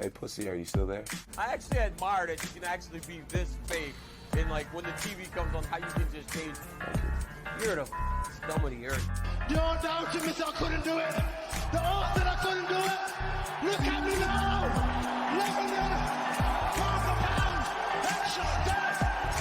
Hey, pussy, are you still there? I actually admire that you can actually be this fake. And like when the TV comes on, how you can just change. You're the scum of the earth. You don't doubt me, I couldn't do it. The odds that I couldn't do it. Look at me now.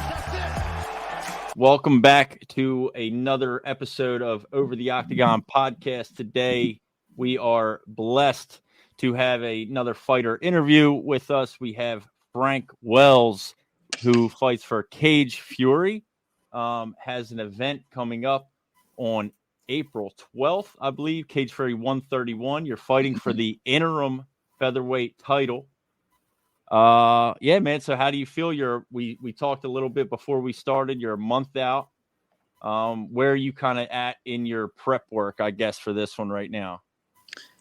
That's it. Welcome back to another episode of Over the Octagon podcast. Today, we are blessed to have another fighter interview with us. We have Frank Wells, who fights for Cage Fury, has an event coming up on April 12th, I believe, Cage Fury 131. You're fighting for the interim featherweight title. Yeah, man. So how do you feel? We talked a little bit before we started. You're a month out. Where are you kind of at in your prep work, I guess, for this one right now?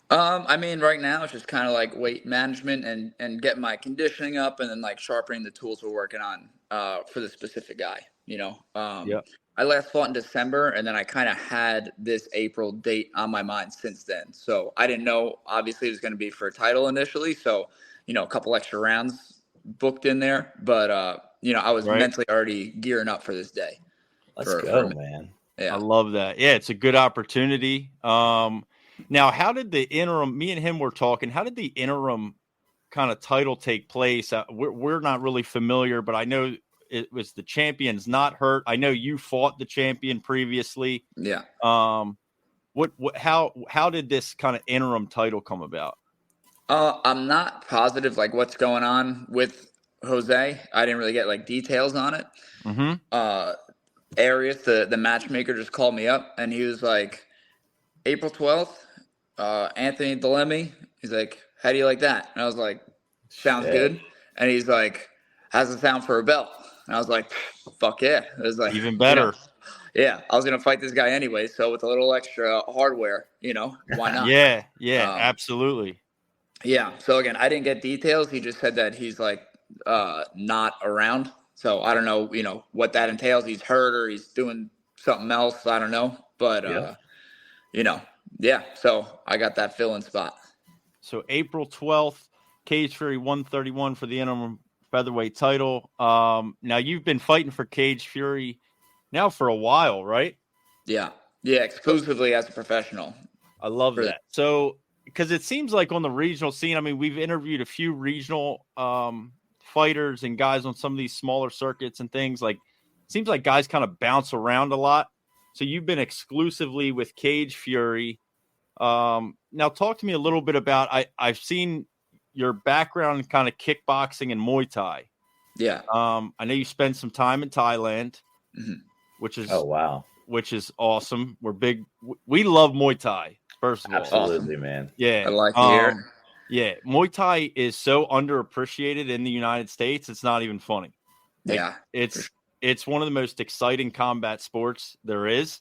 I mean, right now it's just kind of like weight management and getting my conditioning up, and then like sharpening the tools we're working on for the specific guy. You know, I last fought in December, and then I kind of had this April date on my mind since then. So I didn't know, obviously, it was going to be for a title initially. So, you know, a couple extra rounds booked in there, but you know, I was mentally already gearing up for this day. Let's go, man. Yeah, I love that. Yeah, it's a good opportunity. Now, how did the interim, me and him were talking, how did the interim kind of title take place? We're not really familiar, but I know it was the champion's not hurt. I know you fought the champion previously. Yeah. How did this kind of interim title come about? I'm not positive like what's going on with Jose. I didn't really get like details on it. Mm-hmm. Arias, the matchmaker, just called me up, and he was like, April 12th, Anthony Delemy. He's like, how do you like that? And I was like, sounds good. And he's like, how's it sound for a belt? And I was like, fuck yeah. It was like even better. You know, yeah, I was gonna fight this guy anyway, so with a little extra hardware, you know, why not? Yeah, absolutely. Yeah. So again, I didn't get details. He just said that he's like not around. So I don't know, you know, what that entails. He's hurt or he's doing something else. I don't know. But you know, yeah. So I got that fill-in spot. So April 12th, Cage Fury 131 for the interim featherweight title. Now you've been fighting for Cage Fury now for a while, right? Yeah. Yeah. Exclusively as a professional. I love that. So, because it seems like on the regional scene, I mean, we've interviewed a few regional fighters and guys on some of these smaller circuits and things. Like, it seems like guys kind of bounce around a lot. So you've been exclusively with Cage Fury. Now talk to me a little bit about, I've seen your background in kind of kickboxing and Muay Thai. Yeah. I know you spent some time in Thailand, which is, which is awesome. We love Muay Thai, first of all. Absolutely, man. Yeah. I like to hear it. Yeah. Muay Thai is so underappreciated in the United States. It's not even funny. Like, Yeah. It's one of the most exciting combat sports there is.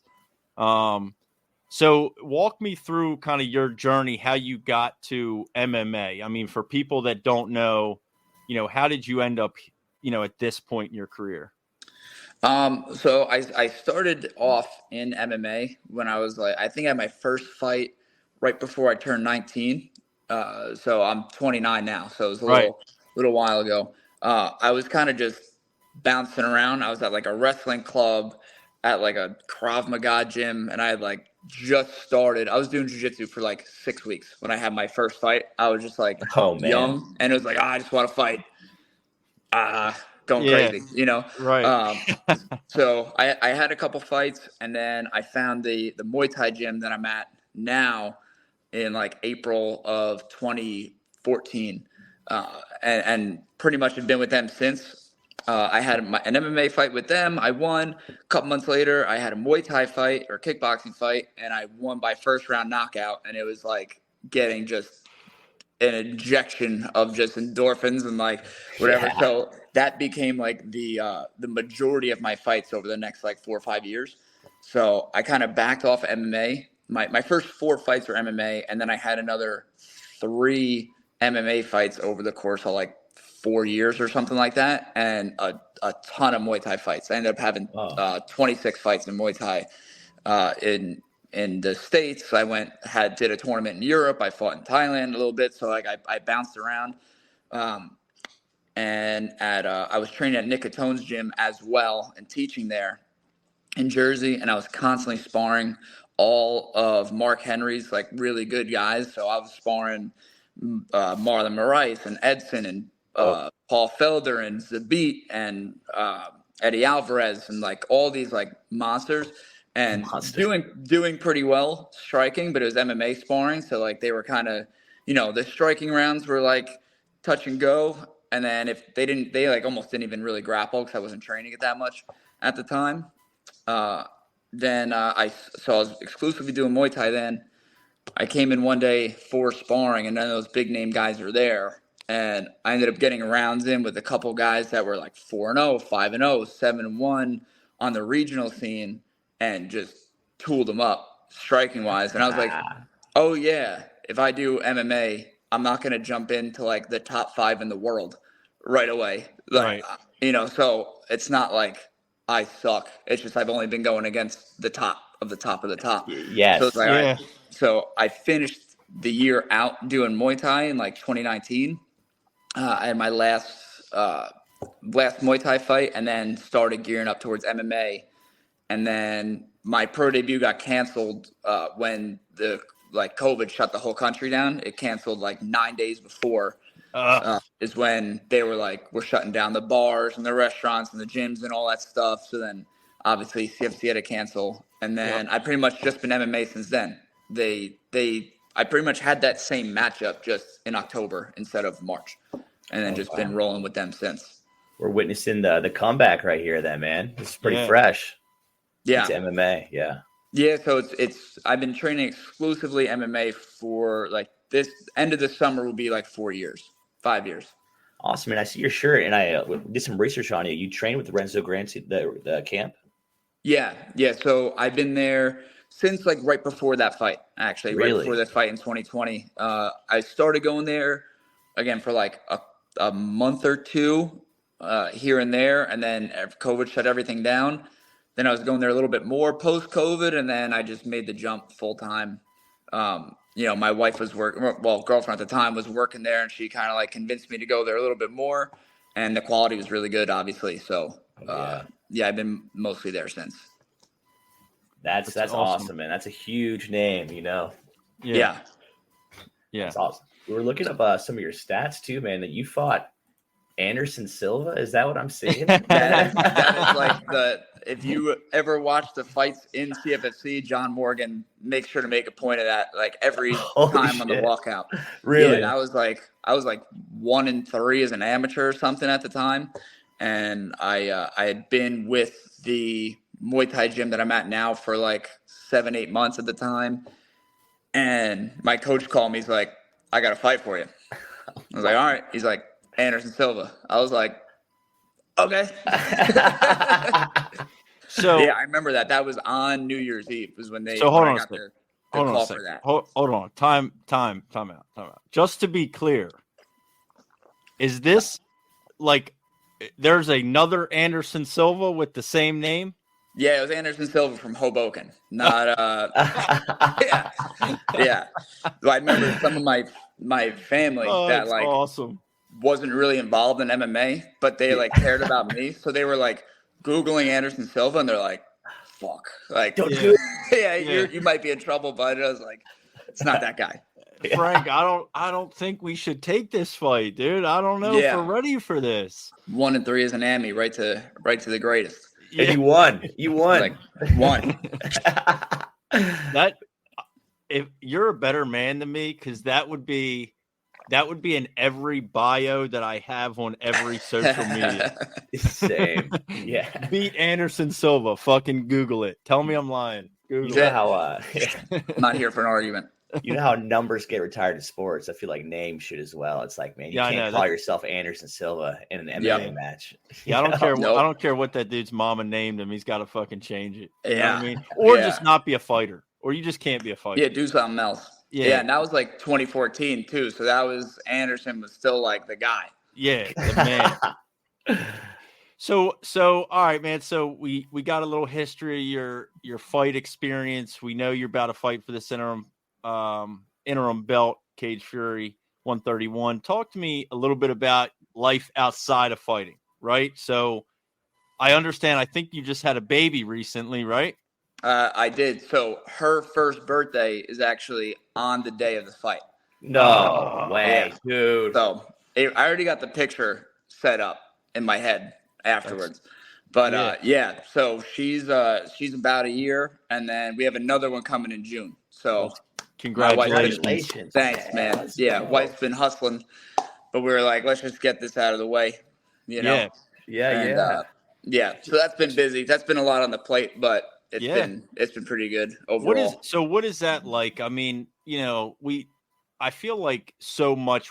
So walk me through kind of your journey, how you got to MMA. I mean, for people that don't know, you know, how did you end up, you know, at this point in your career? So I started off in MMA when I was like, I think I had my first fight right before I turned 19. So I'm 29 now. So it was a little while ago. I was kind of just bouncing around. I was at like a wrestling club, at like a Krav Maga gym, and I had like just started. I was doing jiu-jitsu for like 6 weeks when I had my first fight. I was just like young, and it was like, I just want to fight. Going crazy, you know? Right. So I had a couple fights, and then I found the Muay Thai gym that I'm at now in like April of 2014, and pretty much have been with them since. I had an MMA fight with them. I won. A couple months later, I had a Muay Thai fight or kickboxing fight, and I won by first round knockout. And it was like getting just an injection of just endorphins and like whatever. Yeah. So that became like the majority of my fights over the next like 4 or 5 years. So I kind of backed off MMA. My first 4 fights were MMA, and then I had another 3 MMA fights over the course of like 4 years or something like that, and a ton of Muay Thai fights. I ended up having 26 fights in Muay Thai in the States. I did a tournament in Europe. I fought in Thailand a little bit, so like I bounced around. And I was training at Nick Catone's gym as well and teaching there in Jersey, and I was constantly sparring all of Mark Henry's like really good guys. So I was sparring Marlon Moraes and Edson and Paul Felder and Zabit and Eddie Alvarez and like all these like monsters and doing pretty well striking, but it was MMA sparring. So like they were kind of, the striking rounds were like touch and go. And then if they like almost didn't even really grapple because I wasn't training it that much at the time. Then I was exclusively doing Muay Thai then. I came in one day for sparring, and none of those big name guys were there. And I ended up getting rounds in with a couple guys that were like 4-0, 5-0, 7-1 on the regional scene, and just tooled them up striking wise. And I was like, oh yeah, if I do MMA, I'm not going to jump into like the top 5 in the world right away. Like, so it's not like I suck. It's just I've only been going against the top of the top of the top. Yes. So it's like, all right. So I finished the year out doing Muay Thai in like 2019. I had my last Muay Thai fight, and then started gearing up towards MMA. And then my pro debut got canceled when the COVID shut the whole country down. It canceled like 9 days before. Is when they were like, we're shutting down the bars and the restaurants and the gyms and all that stuff. So then obviously CFC had to cancel. And then I pretty much just been MMA since then. I pretty much had that same matchup just in October instead of March, and then been rolling with them since. We're witnessing the comeback right here then, man. It's pretty fresh. Yeah. It's MMA. Yeah. Yeah. So it's I've been training exclusively MMA for like this end of the summer will be like 5 years. Awesome. And I see your shirt, and I did some research on you. You trained with Renzo Granci, the camp? Yeah. So I've been there since like right before that fight, actually. Really? Right before that fight in 2020. I started going there again for like a month or two here and there, and then COVID shut everything down. Then I was going there a little bit more post-COVID, and then I just made the jump full-time. My wife was girlfriend at the time was working there, and she kind of like convinced me to go there a little bit more, and the quality was really good, obviously. So, I've been mostly there since. That's awesome, man. That's a huge name, Yeah. That's awesome. We were looking up some of your stats too, man, that you fought Anderson Silva. Is that what I'm seeing? that is like if you ever watch the fights in CFFC, John Morgan makes sure to make a point of that, like every time on the walkout. Really? Yeah, I was like 1-3 as an amateur or something at the time, and I had been with the Muay Thai gym that I'm at now for like 7-8 months at the time, and my coach called me. He's like, "I got a fight for you." I was like, "All right." He's like, Anderson Silva. I was like, okay. So yeah, I remember that. That was on New Year's Eve. Was when they hold on got a their call for that. Hold on. Time out. Just to be clear, is this like there's another Anderson Silva with the same name? Yeah, it was Anderson Silva from Hoboken. Not yeah. So I remember some of my family that like awesome. wasn't really involved in MMA, but they like cared about me. So they were like Googling Anderson Silva, and they're like, fuck. Like, don't do it. You might be in trouble, but I was like, it's not that guy. Frank, I don't think we should take this fight, dude. I don't know if we're ready for this. 1-3 is an Emmy, right to the greatest. And you won. Like, won. That if you're a better man than me, because that would be in every bio that I have on every social media. Same. Yeah. Beat Anderson Silva. Fucking Google it. Tell me I'm lying. Google you know how I'm not here for an argument. You know how numbers get retired in sports? I feel like names should as well. It's like, man, you can't call yourself Anderson Silva in an MMA match. Yeah, I don't care. I don't care what that dude's mama named him. He's got to fucking change it. You know what I mean? Or just not be a fighter. Or you just can't be a fighter. Yeah, do something else. Yeah, and that was like 2014 too. So that was Anderson was still like the guy. Yeah, the man. So all right, man. So we got a little history of your fight experience. We know you're about to fight for this interim belt, Cage Fury. 131. Talk to me a little bit about life outside of fighting, right? So I understand. I think you just had a baby recently, right? I did. So her first birthday is actually on the day of the fight. No way, Yeah. dude. So I already got the picture set up in my head afterwards. But so she's about a year, and then we have another one coming in June. So congratulations. Thanks, man. Yeah, wife's been hustling, but we were like, let's just get this out of the way, you know? Yeah. So that's been busy. That's been a lot on the plate, but it's been pretty good overall. What is that like? I mean, I feel like so much,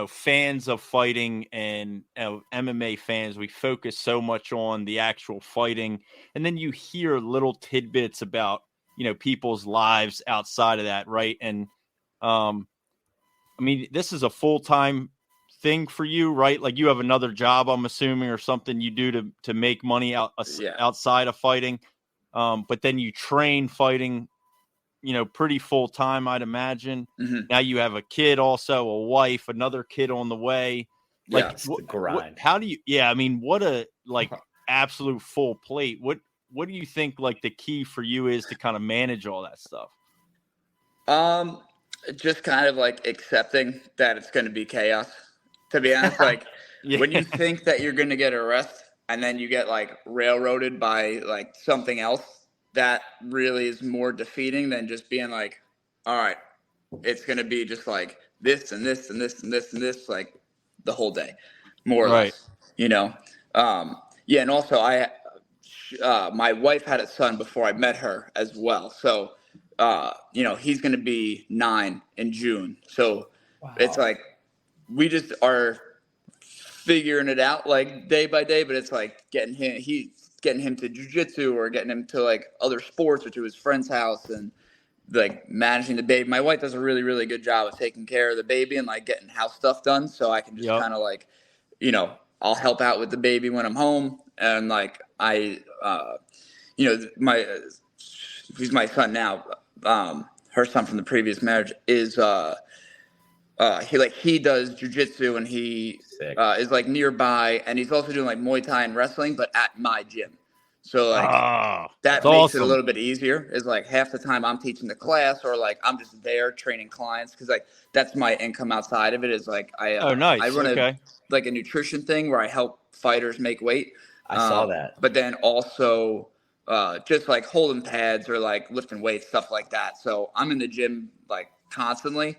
fans of fighting and MMA fans, we focus so much on the actual fighting, and then you hear little tidbits about, people's lives outside of that, right? And I mean, this is a full-time thing for you, right? Like you have another job, I'm assuming, or something you do to make money outside of fighting. But then you train fighting, pretty full time, I'd imagine. Mm-hmm. Now you have a kid, also a wife, another kid on the way. Like, the grind. How do you? Yeah, I mean, what a absolute full plate. What do you think like the key for you is to kind of manage all that stuff? Just kind of like accepting that it's going to be chaos. To be honest, like when you think that you're going to get a rest and then you get like railroaded by like something else, that really is more defeating than just being like, all right, it's going to be just like this and this and this and this and this, like the whole day, more or less, and also my wife had a son before I met her as well. So, he's going to be 9 in June. So It's like, we just are figuring it out like day by day, but it's like getting him to jiu-jitsu or getting him to like other sports or to his friend's house and like managing the baby. My wife does a really, really good job of taking care of the baby and like getting house stuff done. So I can just kind of like, I'll help out with the baby when I'm home. And like, he's my son now. Her son from the previous marriage is, he does jujitsu and he is like nearby, and he's also doing like Muay Thai and wrestling, but at my gym. So like that makes it a little bit easier. Is like half the time I'm teaching the class, or like I'm just there training clients, because like that's my income outside of it. Is like I run a nutrition thing where I help fighters make weight. I saw that, but then also just like holding pads or like lifting weights, stuff like that. So I'm in the gym like constantly.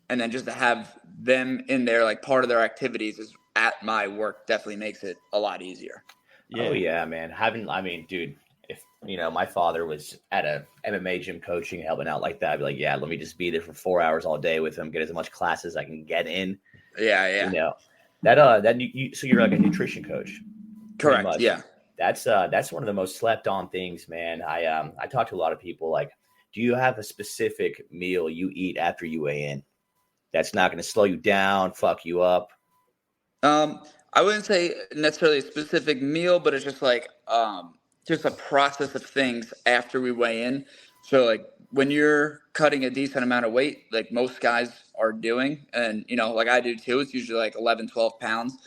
And then just to have them in there, like part of their activities is at my work, definitely makes it a lot easier. Yeah. Oh yeah, man. Dude, if my father was at a MMA gym coaching, helping out like that, I'd be like, yeah, let me just be there for 4 hours all day with him, get as much class as I can get in. Yeah. So you're like a nutrition coach. Correct. Yeah. That's one of the most slept on things, man. I talk to a lot of people, like, do you have a specific meal you eat after you weigh in that's not going to slow you down, fuck you up? I wouldn't say necessarily a specific meal, but it's just like just a process of things after we weigh in. So like when you're cutting a decent amount of weight, like most guys are doing, and like I do too, it's usually like 11, 12 pounds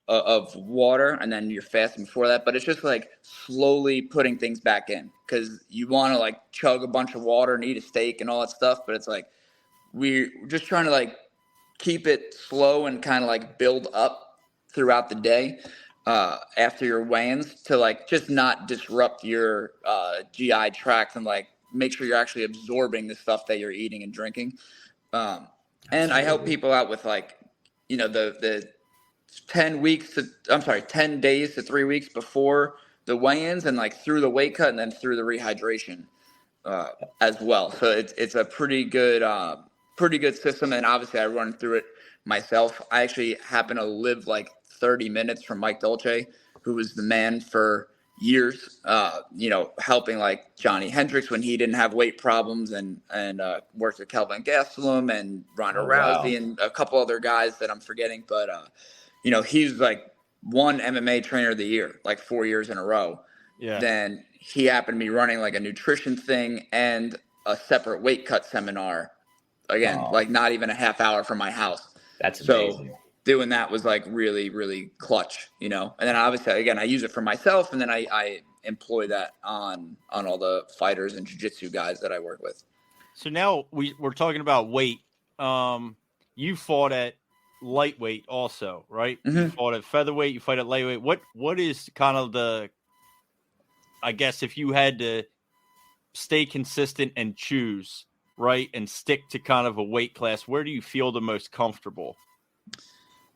of water, and then you're fasting before that. But it's just like slowly putting things back in, because you want to like chug a bunch of water and eat a steak and all that stuff, but it's like we're just trying to like keep it slow and kind of like build up throughout the day after your weigh-ins, to like just not disrupt your GI tract, and like make sure you're actually absorbing the stuff that you're eating and drinking. And I help people out with like, the 10 days to 3 weeks before the weigh-ins, and like through the weight cut, and then through the rehydration as well. So it's a pretty good system. And obviously I run through it myself. I actually happen to live like 30 minutes from Mike Dolce, who was the man for years, helping like Johnny Hendricks when he didn't have weight problems, and worked with Kelvin Gastelum and Ronda Rousey and a couple other guys that I'm forgetting. But, he's like one MMA trainer of the year, like 4 years in a row. Yeah. Then he happened to be running like a nutrition thing and a separate weight cut seminar again, Oh. like not even a half hour from my house. That's So amazing. doing that was like really, really clutch, And then obviously, again, I use it for myself, and then I employ that on all the fighters and jiu-jitsu guys that I work with. So now we're talking about weight. You fought at lightweight also, right? Mm-hmm. You fought at featherweight, you fight at lightweight. What is kind of I guess if you had to stay consistent and choose, right, and stick to kind of a weight class, where do you feel the most comfortable?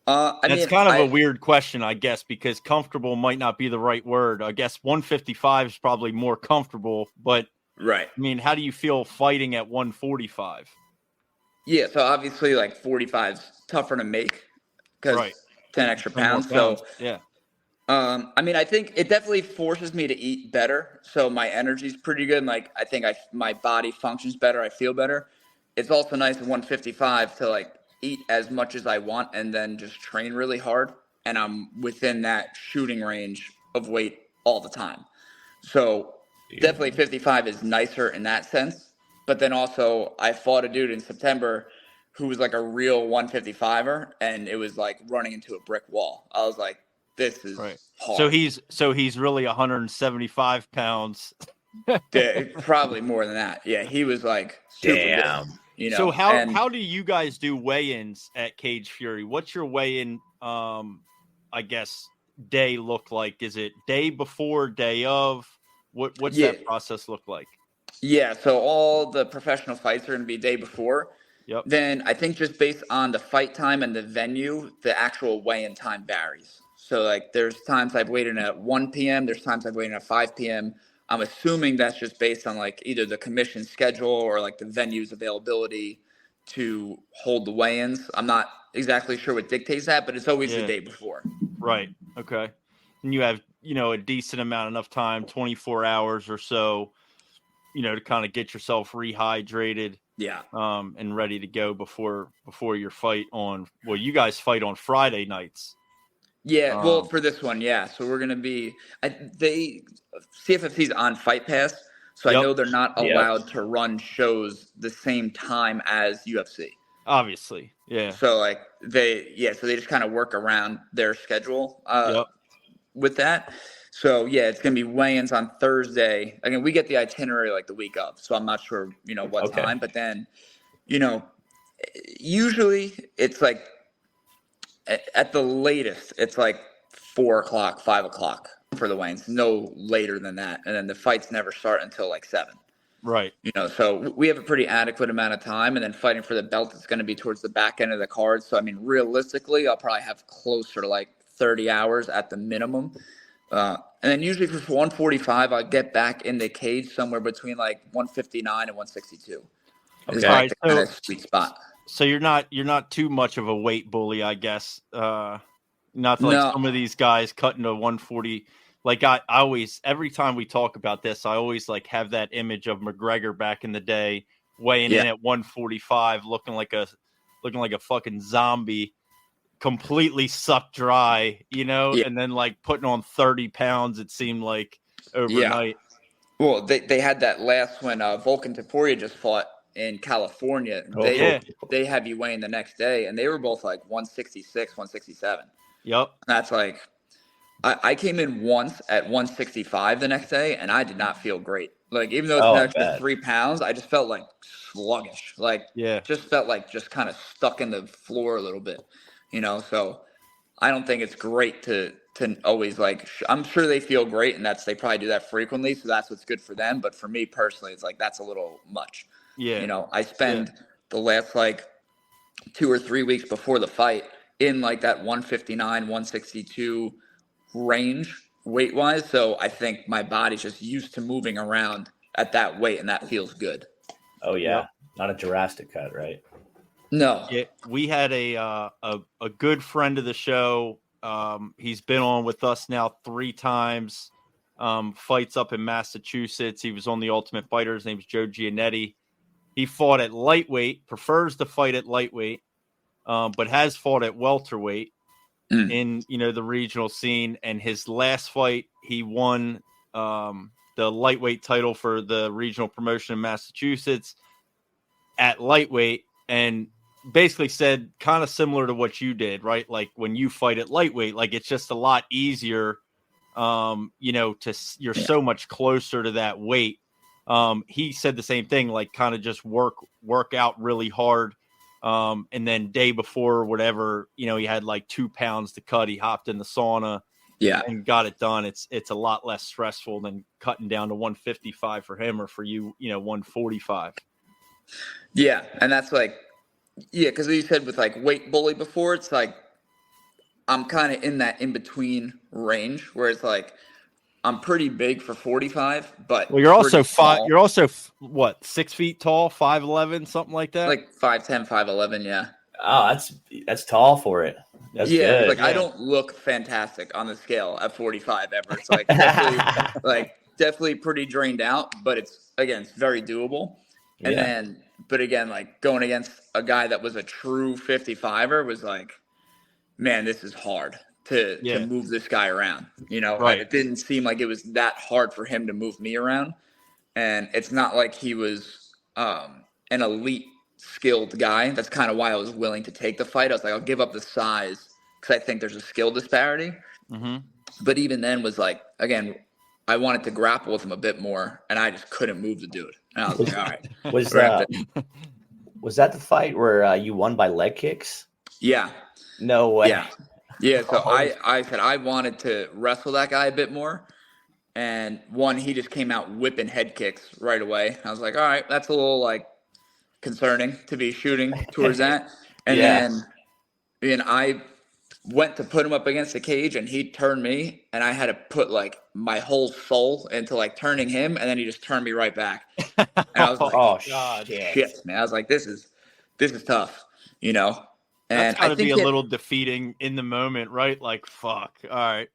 That's kind of a weird question, I guess, because comfortable might not be the right word. I guess 155 is probably more comfortable, but right. I mean, how do you feel fighting at 145? Yeah, so obviously like 45's tougher to make because Right. 10 extra 10 more pounds. pounds. So yeah. I think it definitely forces me to eat better. So my energy's pretty good. And like, I think my body functions better. I feel better. It's also nice at 155 to like eat as much as I want and then just train really hard. And I'm within that shooting range of weight all the time. So definitely 55 is nicer in that sense. But then also I fought a dude in September who was like a real 155er, and it was like running into a brick wall. I was like, this is right. hard. So he's really 175 pounds. Yeah, probably more than that. Yeah, he was like super Damn. Good, So how do you guys do weigh-ins at Cage Fury? What's your weigh-in I guess day look like? Is it day before, day of? What's that process look like? Yeah, so all the professional fights are going to be day before. Yep. Then I think just based on the fight time and the venue, the actual weigh-in time varies. So like there's times I've weighed in at 1 p.m., there's times I've weighed in at 5 p.m. I'm assuming that's just based on like either the commission schedule or like the venue's availability to hold the weigh-ins. I'm not exactly sure what dictates that, but it's always the day before. Right. Okay. And you have, a decent amount, enough time, 24 hours or so, to kind of get yourself rehydrated. Yeah. And ready to go before your fight on. Well, you guys fight on Friday nights. Yeah. Well, for this one, yeah. So we're gonna be. CFFC's on Fight Pass, so I know they're not allowed to run shows the same time as UFC. Obviously, yeah. So like they just kind of work around their schedule with that. So yeah, it's gonna be weigh-ins on Thursday. Again, we get the itinerary like the week of, so I'm not sure what time. But then, usually it's like at the latest, it's like 4 o'clock, 5 o'clock for the weigh-ins. No later than that, and then the fights never start until like 7. Right. So we have a pretty adequate amount of time, and then fighting for the belt is going to be towards the back end of the card. So I mean, realistically, I'll probably have closer to like 30 hours at the minimum. And then usually for 145, I'll get back in the cage somewhere between like 159 and 162. Okay. Is like the kind of sweet spot. So you're not too much of a weight bully, I guess. Not like some of these guys cutting to 140. Like I always, every time we talk about this, I always like have that image of McGregor back in the day weighing in at 145, looking like a fucking zombie, completely sucked dry, and then like putting on 30 pounds, it seemed like overnight. Yeah. Well, they had that last when Volkan Topuria just fought in California. They have you weighing the next day, and they were both like 166, 167. Yep. That's like, I came in once at 165 the next day, and I did not feel great. Like, even though it's an extra 3 pounds, I just felt like sluggish. Like, just felt like just kind of stuck in the floor a little bit, So I don't think it's great to always like. I'm sure they feel great, and they probably do that frequently, so that's what's good for them. But for me personally, it's like that's a little much. Yeah. I spend the last like 2 or 3 weeks before the fight in like that 159, 162 range weight wise. So I think my body's just used to moving around at that weight, and that feels good. Oh yeah. Not a drastic cut, right? No. Yeah, we had a good friend of the show. He's been on with us now 3 times. Fights up in Massachusetts. He was on the Ultimate Fighter. His name's Joe Giannetti. He fought at lightweight, prefers to fight at lightweight, but has fought at welterweight in the regional scene. And his last fight, he won the lightweight title for the regional promotion in Massachusetts at lightweight. and basically said kind of similar to what you did, right? Like when you fight at lightweight, like it's just a lot easier, you're so much closer to that weight. He said the same thing, like kind of just work out really hard. And then day before, whatever, he had like 2 pounds to cut. He hopped in the sauna and got it done. It's a lot less stressful than cutting down to 155 for him or for you, 145. Yeah. And that's like, because you said with like weight bully before, it's like I'm kind of in that in between range where it's like I'm pretty big for 45, but well, you're also small. You're also what, 6 feet tall, 5'11", something like that. Like 5'10", 5'11", yeah. Oh, that's tall for it. That's good. Like I don't look fantastic on the scale at 45 ever. It's like definitely pretty drained out, but it's very doable. And then, but again, like going against a guy that was a true 55er was like, man, this is hard to move this guy around. Right. Like it didn't seem like it was that hard for him to move me around. And it's not like he was an elite skilled guy. That's kind of why I was willing to take the fight. I was like, I'll give up the size because I think there's a skill disparity. Mm-hmm. But even then was like, again, I wanted to grapple with him a bit more, and I just couldn't move the dude. And I was like, all right. Was that the fight where you won by leg kicks? Yeah. No way. Yeah. So I said I wanted to wrestle that guy a bit more. And he just came out whipping head kicks right away. I was like, all right, that's a little like concerning to be shooting towards that. And then I went to put him up against the cage and he turned me and I had to put like my whole soul into like turning him. And then he just turned me right back. And I was like, oh, shit, man. I was like, this is tough, And that's gotta be a little defeating in the moment, right? Like, fuck. All right.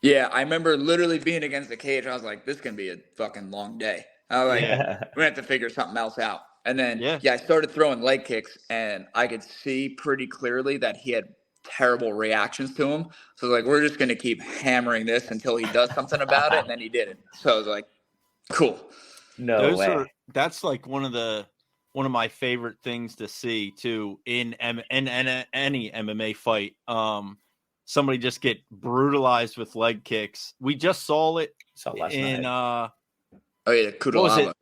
Yeah. I remember literally being against the cage. I was like, this is going to be a fucking long day. I was like, we're going to have to figure something else out. And then, I started throwing leg kicks and I could see pretty clearly that he had terrible reactions to him. So like, we're just going to keep hammering this until he does something about it. And then he didn't. So I was like, cool. No way. That's like one of my favorite things to see too in any MMA fight. Somebody just get brutalized with leg kicks. We just saw it last in night. Kudalama.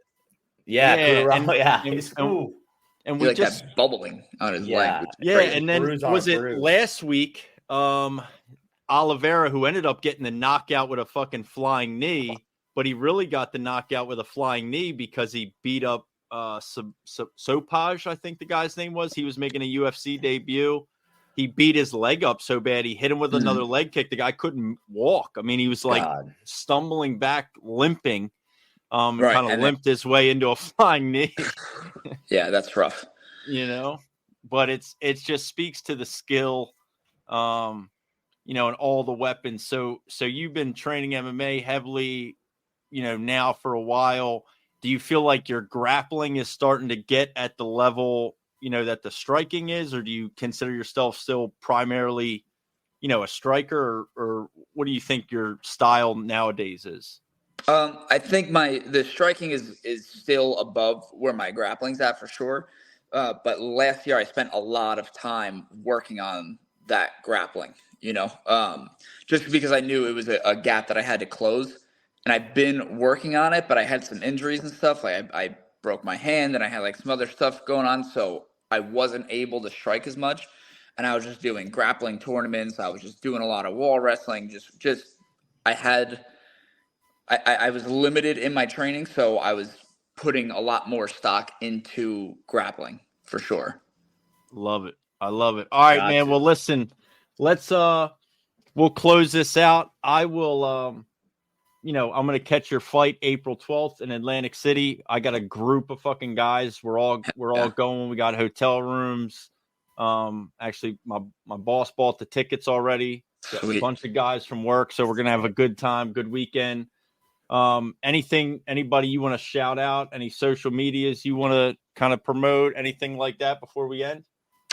And we like just that bubbling on his leg. And then was it last week? Oliveira, who ended up getting the knockout with a fucking flying knee, but he really got the knockout with a flying knee because he beat up Sopaj, I think the guy's name was. He was making a UFC debut. He beat his leg up so bad he hit him with another leg kick. The guy couldn't walk. I mean, he was like stumbling back, limping. Kind of limped his way into a flying knee. Yeah, that's rough. But it just speaks to the skill, and all the weapons. So you've been training MMA heavily, now for a while. Do you feel like your grappling is starting to get at the level, that the striking is, or do you consider yourself still primarily, a striker, or what do you think your style nowadays is? I think the striking is still above where my grappling's at for sure. But last year I spent a lot of time working on that grappling, just because I knew it was a gap that I had to close. And I've been working on it, but I had some injuries and stuff. Like I broke my hand and I had like some other stuff going on. So I wasn't able to strike as much. And I was just doing grappling tournaments. I was just doing a lot of wall wrestling. I was limited in my training, so I was putting a lot more stock into grappling for sure. Love it. I love it. All right, man. Well, listen, we'll close this out. I will, I'm going to catch your fight April 12th in Atlantic City. I got a group of fucking guys. We're all going. We got hotel rooms. Actually, my boss bought the tickets already. Got a bunch of guys from work, so we're going to have a good time, good weekend. Anybody you want to shout out, any social medias you want to kind of promote, anything like that before we end?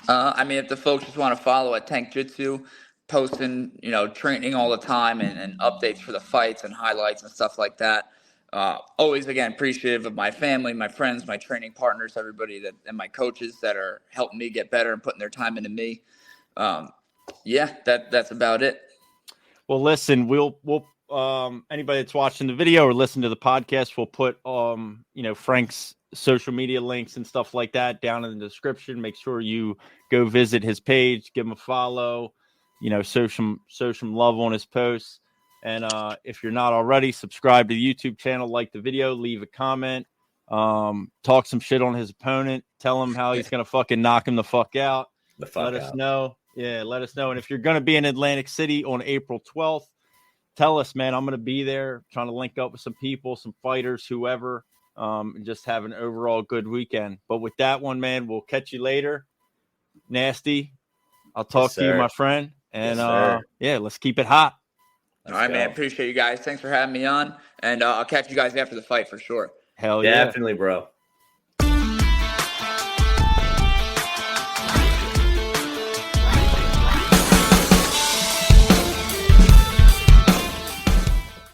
If the folks just want to follow at Tank Jitsu, posting, training all the time and updates for the fights and highlights and stuff like that. Always, again, appreciative of my family, my friends, my training partners, everybody and my coaches that are helping me get better and putting their time into me. That's about it. Well, listen, we'll anybody that's watching the video or listen to the podcast, we'll put Frank's social media links and stuff like that down in the description. Make sure you go visit his page, give him a follow, show some love on his posts. And if you're not already, subscribe to the YouTube channel, like the video, leave a comment, talk some shit on his opponent, tell him how he's gonna fucking knock him the fuck out. Let us know. Yeah, let us know. And if you're going to be in Atlantic City on April 12th, tell us, man. I'm going to be there trying to link up with some people, some fighters, whoever, and just have an overall good weekend. But with that one, man, we'll catch you later. Nasty. I'll talk to you, my friend. And, let's keep it hot. All right, man. Appreciate you guys. Thanks for having me on. And I'll catch you guys after the fight for sure. Hell yeah. Definitely, bro.